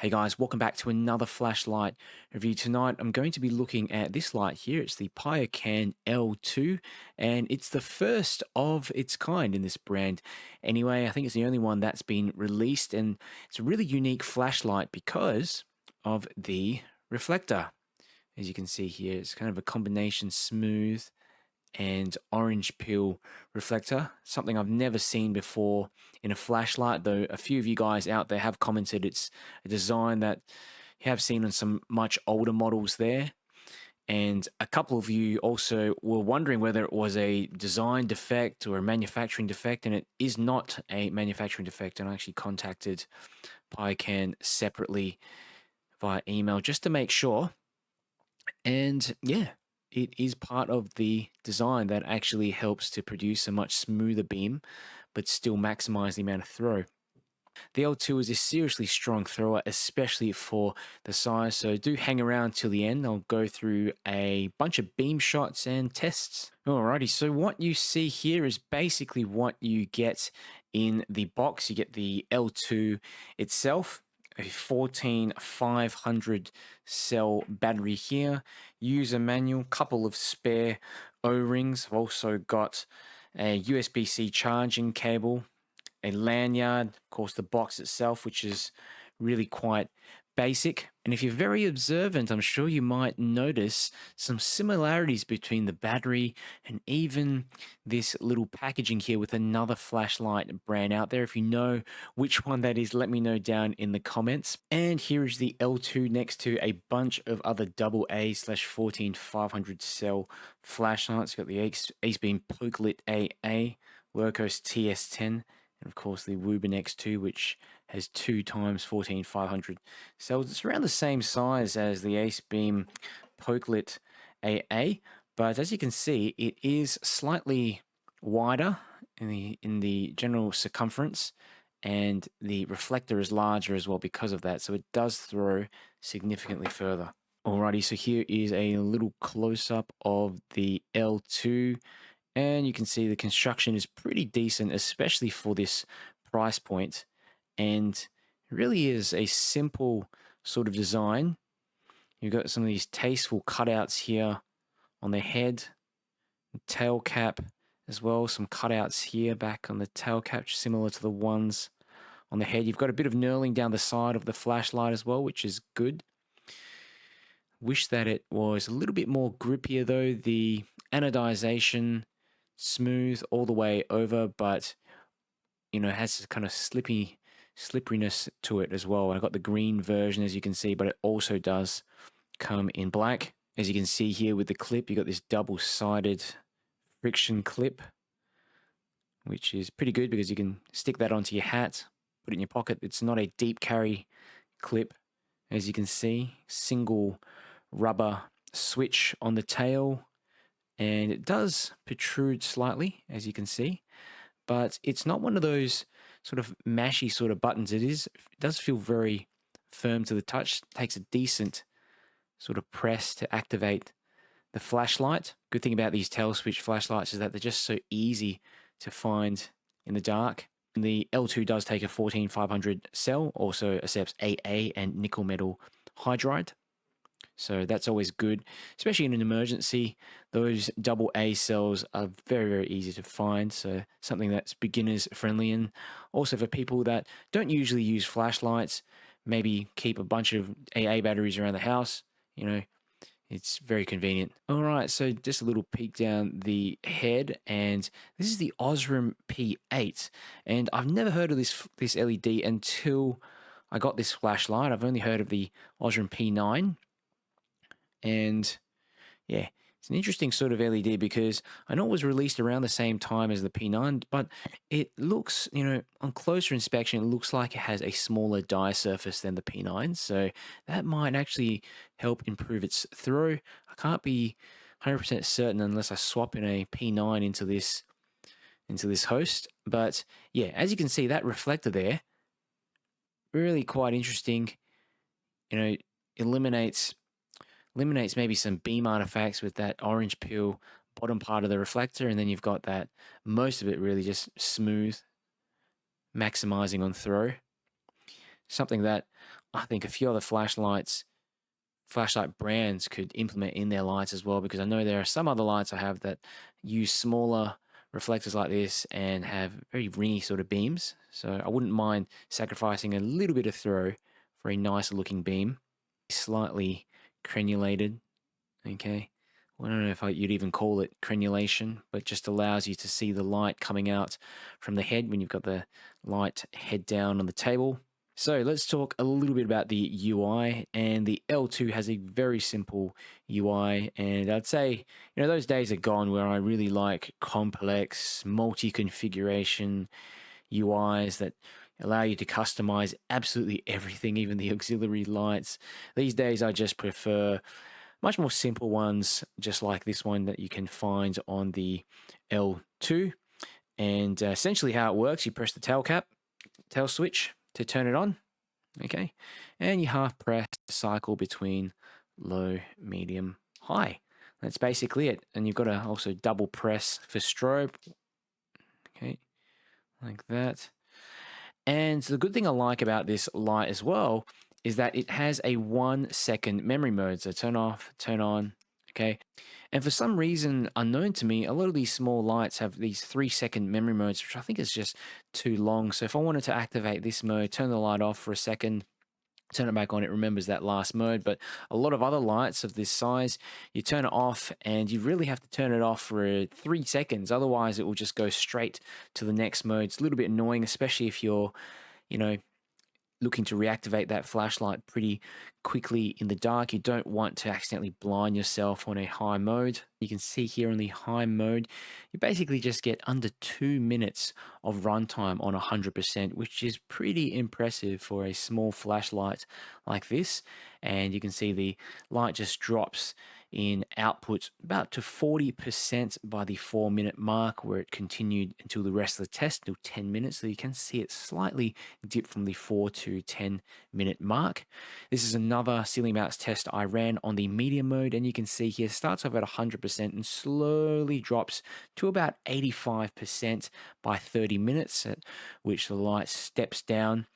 Hey guys, welcome back to another flashlight review. Tonight I'm going to be looking at this light here. It's the PIOOCAN L2 and it's the first of its kind in this brand. Anyway, I think it's the only one that's been released, and it's a really unique flashlight because of the reflector. As you can see here, it's kind of a combination smooth and orange peel reflector, something I've never seen before in a flashlight, though a few of you guys out there have commented it's a design that you have seen on some much older models there. And a couple of you also were wondering whether it was a design defect or a manufacturing defect, and it is not a manufacturing defect. And I actually contacted PIOOCAN separately via email just to make sure. And yeah, it is part of the design that actually helps to produce a much smoother beam, but still maximize the amount of throw. The L2 is a seriously strong thrower, especially for the size, so do hang around till the end. I'll go through a bunch of beam shots and tests. Alrighty, so what you see here is basically what you get in the box. You get the L2 itself, a 14500 cell battery here, user manual, couple of spare O-rings. I've also got a USB-C charging cable, a lanyard, of course the box itself, which is really quite basic. And if you're very observant, I'm sure you might notice some similarities between the battery and even this little packaging here with another flashlight brand out there. If you know which one that is, let me know down in the comments. And here is the L2 next to a bunch of other AA/14500 cell flashlights. You've got the Ace-Beam Pokelit AA, Lurkos TS10, and of course the Wuben X2, which has 2 times 14500 cells. It's around the same size as the Ace-Beam Pokelit AA, but as you can see, it is slightly wider in the general circumference, and the reflector is larger as well because of that, so it does throw significantly further. Alrighty, so here is a little close-up of the L2. And you can see the construction is pretty decent, especially for this price point. And it really is a simple sort of design. You've got some of these tasteful cutouts here on the head, tail cap as well. Some cutouts here back on the tail cap, similar to the ones on the head. You've got a bit of knurling down the side of the flashlight as well, which is good. Wish that it was a little bit more grippier though. The anodization, smooth all the way over, but you know, it has this kind of slipperiness to it as well. I got the green version, as you can see, but it also does come in black. As you can see here with the clip, you got this double-sided friction clip, which is pretty good because you can stick that onto your hat, put it in your pocket. It's not a deep carry clip, as you can see. Single rubber switch on the tail, and it does protrude slightly, as you can see, but it's not one of those sort of mashy sort of buttons. It does feel very firm to the touch. It takes a decent sort of press to activate the flashlight. Good thing about these tail switch flashlights is that they're just so easy to find in the dark. And the L2 does take a 14500 cell, also accepts AA and nickel metal hydride. So that's always good, especially in an emergency. Those AA cells are very, very easy to find. So something that's beginners friendly. And also for people that don't usually use flashlights, maybe keep a bunch of AA batteries around the house, you know, it's very convenient. All right, so just a little peek down the head, and this is the Osram P8. And I've never heard of this LED until I got this flashlight. I've only heard of the Osram P9. And yeah, it's an interesting sort of LED because I know it was released around the same time as the P9, but it looks, you know, on closer inspection, it looks like it has a smaller dye surface than the P9. So that might actually help improve its throw. I can't be 100% certain unless I swap in a P9 into this host. But yeah, as you can see, that reflector there, really quite interesting. You know, eliminates maybe some beam artifacts with that orange peel bottom part of the reflector, and then you've got that, most of it really just smooth, maximizing on throw. Something that I think a few other flashlight brands could implement in their lights as well, because I know there are some other lights I have that use smaller reflectors like this and have very ringy sort of beams. So I wouldn't mind sacrificing a little bit of throw for a nicer looking beam. Slightly crenulated, okay? Well, I don't know if you'd even call it crenulation, but just allows you to see the light coming out from the head when you've got the light head down on the table. So let's talk a little bit about the UI, and the L2 has a very simple UI, and I'd say, those days are gone where I really like complex, multi-configuration UIs that allow you to customize absolutely everything, even the auxiliary lights. These days I just prefer much more simple ones, just like this one that you can find on the L2. And essentially how it works, you press the tail switch to turn it on, okay? And you half press the cycle between low, medium, high. That's basically it. And you've got to also double press for strobe, okay, like that. And the good thing I like about this light as well is that it has a 1 second memory mode. So turn off, turn on, okay? And for some reason unknown to me, a lot of these small lights have these 3-second memory modes, which I think is just too long. So if I wanted to activate this mode, turn the light off for a second, turn it back on, it remembers that last mode. But a lot of other lights of this size, you turn it off and you really have to turn it off for 3 seconds. Otherwise, it will just go straight to the next mode. It's a little bit annoying, especially if you're, looking to reactivate that flashlight pretty quickly in the dark. You don't want to accidentally blind yourself on a high mode. You can see here on the high mode, you basically just get under 2 minutes of runtime on 100%, which is pretty impressive for a small flashlight like this. And you can see the light just drops in output about to 40% by the 4-minute mark, where it continued until the rest of the test, until 10 minutes. So you can see it slightly dip from the 4 to 10-minute mark. This is another ceiling mounts test I ran on the medium mode, and you can see here starts off at 100% and slowly drops to about 85% by 30 minutes, at which the light steps down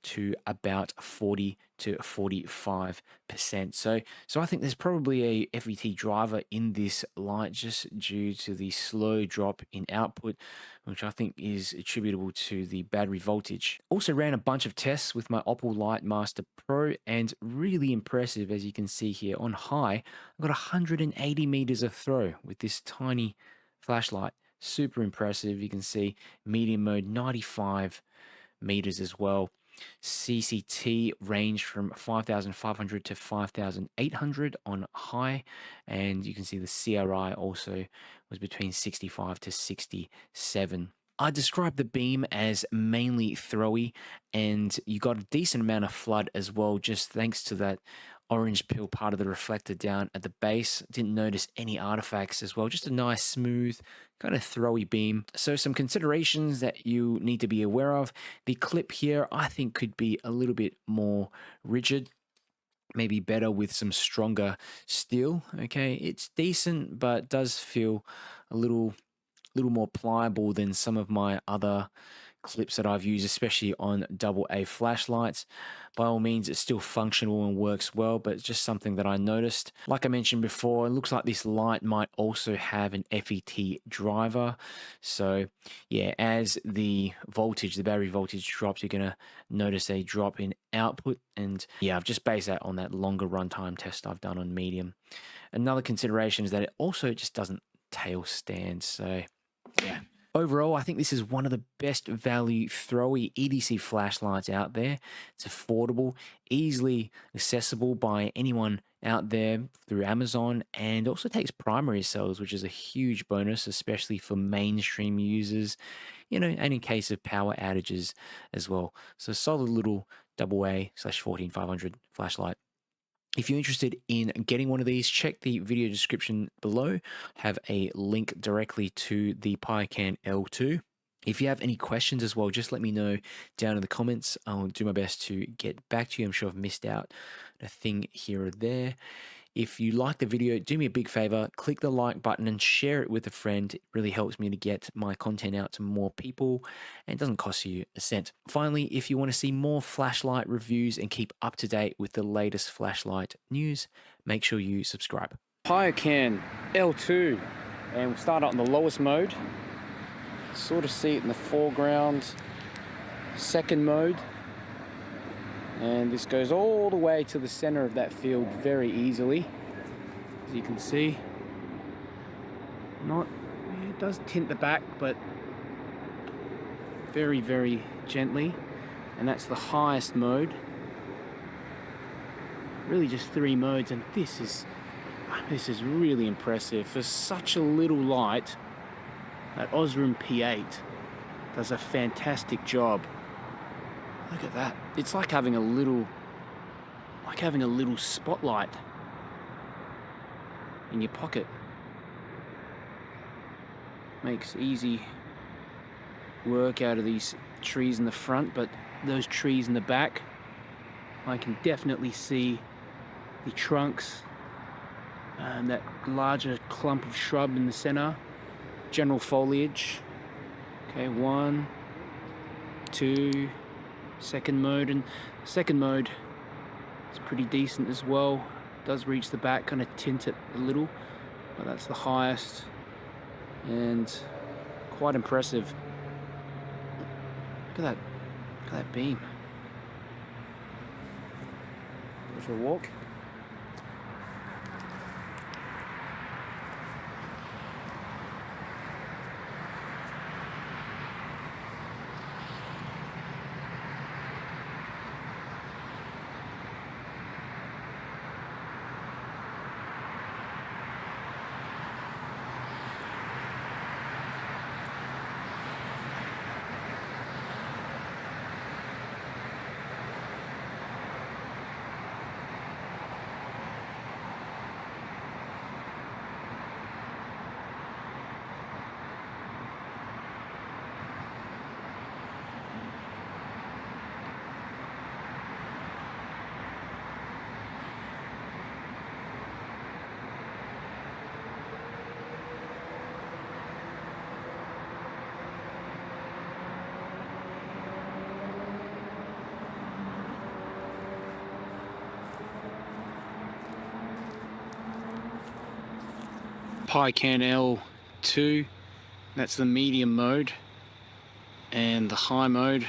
to about 40 to 45%. So I think there's probably a FET driver in this light just due to the slow drop in output, which I think is attributable to the battery voltage. Also ran a bunch of tests with my Opel Lightmaster Pro, and really impressive, as you can see here on high, I've got 180 meters of throw with this tiny flashlight. Super impressive. You can see medium mode 95 meters as well. CCT range from 5,500 to 5,800 on high, and you can see the CRI also was between 65 to 67. I describe the beam as mainly throwy, and you got a decent amount of flood as well, just thanks to that orange peel part of the reflector down at the base. Didn't notice any artifacts as well, just a nice smooth kind of throwy beam. So some considerations that you need to be aware of. The clip here I think could be a little bit more rigid, maybe better with some stronger steel. Okay, it's decent, but does feel a little more pliable than some of my other clips that I've used, especially on AA flashlights. By all means, it's still functional and works well, but it's just something that I noticed. Like I mentioned before, it looks like this light might also have an FET driver. So yeah, as the battery voltage drops, you're gonna notice a drop in output. And yeah, I've just based that on that longer runtime test I've done on medium. Another consideration is that it also just doesn't tail stand. So yeah. Overall, I think this is one of the best value throwy EDC flashlights out there. It's affordable, easily accessible by anyone out there through Amazon, and also takes primary cells, which is a huge bonus, especially for mainstream users, and in case of power outages as well. So solid little AA/14500 flashlight. If you're interested in getting one of these, check the video description below. Have a link directly to the PIOOCAN L2. If you have any questions as well, just let me know down in the comments. I'll do my best to get back to you. I'm sure I've missed out a thing here or there. If you like the video, do me a big favor, click the like button and share it with a friend. It really helps me to get my content out to more people and doesn't cost you a cent. Finally, if you want to see more flashlight reviews and keep up to date with the latest flashlight news, make sure you subscribe. PIOOCAN L2, and we'll start out in the lowest mode. Sort of see it in the foreground, second mode. And this goes all the way to the center of that field very easily. As you can see, it does tint the back, but very, very gently. And that's the highest mode. Really just 3 modes, and this is really impressive. For such a little light, that Osram P8 does a fantastic job. Look at that. It's like having a little spotlight in your pocket. Makes easy work out of these trees in the front, but those trees in the back, I can definitely see the trunks and that larger clump of shrub in the center. General foliage. Okay, 1, 2, second mode, and second mode is pretty decent as well. Does reach the back, kind of tint it a little, but that's the highest and quite impressive. Look at that beam. Go for a walk. PIOOCAN L2, that's the medium mode, and the high mode.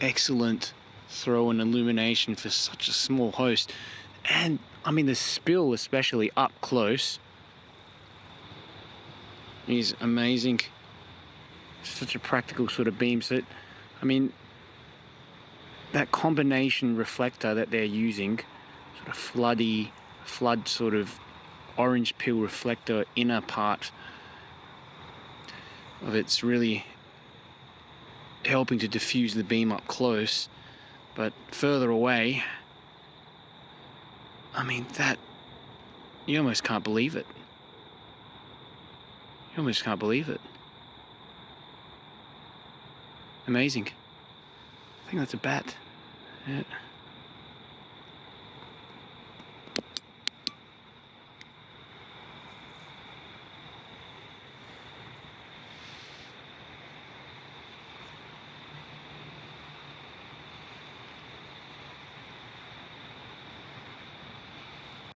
Excellent throw and illumination for such a small host, and I mean the spill, especially up close, is amazing. Such a practical sort of beam set. I mean, that combination reflector that they're using, sort of flood sort of orange peel reflector inner part of it's really helping to diffuse the beam up close, but further away, I mean, that you almost can't believe it. You almost can't believe it. Amazing. I think that's a bat. Yeah.